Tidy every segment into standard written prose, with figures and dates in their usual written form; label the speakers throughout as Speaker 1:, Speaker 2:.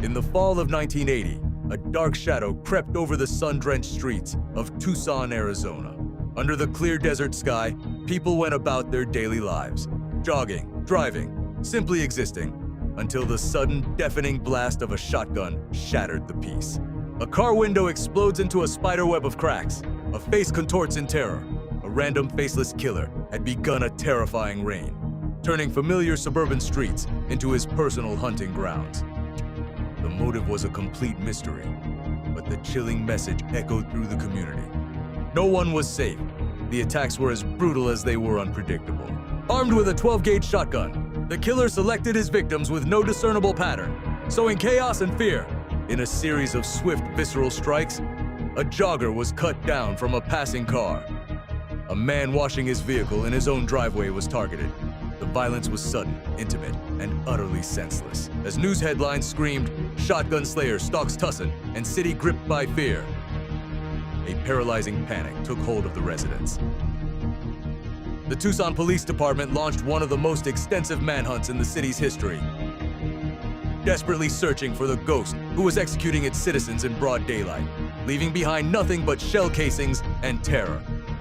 Speaker 1: In the fall of 1980, a dark shadow crept over the sun-drenched streets of Tucson, Arizona. Under the clear desert sky, people went about their daily lives, jogging, driving, simply existing, until the sudden, deafening blast of a shotgun shattered the peace. A car window explodes into a spiderweb of cracks. A face contorts in terror. A random faceless killer had begun a terrifying reign, turning familiar suburban streets into his personal hunting grounds. The motive was a complete mystery, but the chilling message echoed through the community. No one was safe. The attacks were as brutal as they were unpredictable. Armed with a 12-gauge shotgun, the killer selected his victims with no discernible pattern, sowing chaos and fear. In a series of swift, visceral strikes, a jogger was cut down from a passing car. A man washing his vehicle in his own driveway was targeted. The violence was sudden, intimate, and utterly senseless. As news headlines screamed, "Shotgun Slayer stalks Tucson," and "City gripped by fear," a paralyzing panic took hold of the residents. The Tucson Police Department launched one of the most extensive manhunts in the city's history, desperately searching for the ghost who was executing its citizens in broad daylight, leaving behind nothing but shell casings and terror.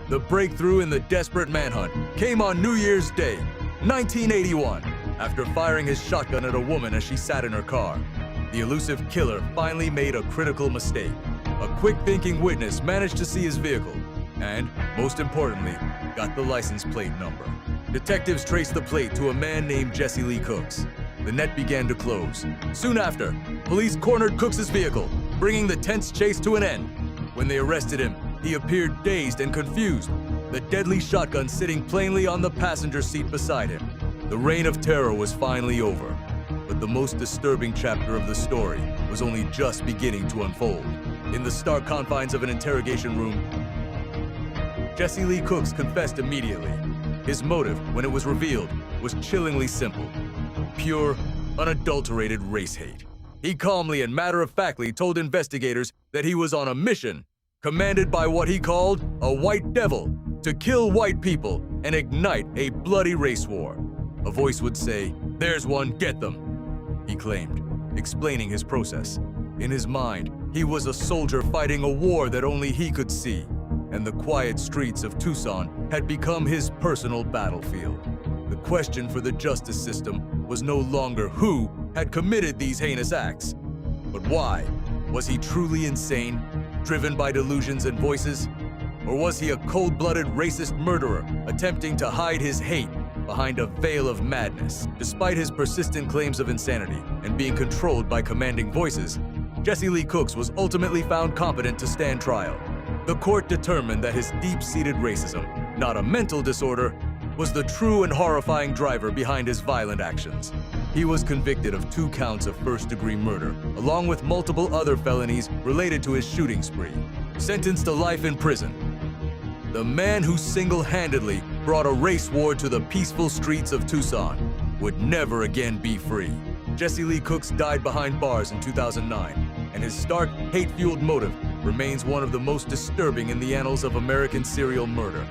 Speaker 1: The breakthrough in the desperate manhunt came on New Year's Day, 1981, after firing his shotgun at a woman as she sat in her car. The elusive killer finally made a critical mistake. A quick-thinking witness managed to see his vehicle and, most importantly, got the license plate number. Detectives traced the plate to a man named Jessie Lee Cooks. The net began to close. Soon after, police cornered Cooks' vehicle, bringing the tense chase to an end. When they arrested him, he appeared dazed and confused, the deadly shotgun sitting plainly on the passenger seat beside him. The reign of terror was finally over, but the most disturbing chapter of the story was only just beginning to unfold. In the stark confines of an interrogation room, Jessie Lee Cooks confessed immediately. His motive, when it was revealed, was chillingly simple: pure, unadulterated race hate. He calmly and matter-of-factly told investigators that he was on a mission, commanded by what he called a white devil, to kill white people and ignite a bloody race war. A voice would say, "There's one, get them," he claimed, explaining his process. In his mind, he was a soldier fighting a war that only he could see, and the quiet streets of Tucson had become his personal battlefield. The question for the justice system was no longer who had committed these heinous acts, but why. Was he truly insane, driven by delusions and voices? Or was he a cold-blooded racist murderer attempting to hide his hate behind a veil of madness? Despite his persistent claims of insanity and being controlled by commanding voices, Jessie Lee Cooks was ultimately found competent to stand trial. The court determined that his deep-seated racism, not a mental disorder, was the true and horrifying driver behind his violent actions. He was convicted of 2 counts of first-degree murder, along with multiple other felonies related to his shooting spree, sentenced to life in prison. The man who single-handedly brought a race war to the peaceful streets of Tucson would never again be free. Jessie Lee Cooks died behind bars in 2009, and his stark, hate-fueled motive remains one of the most disturbing in the annals of American serial murder.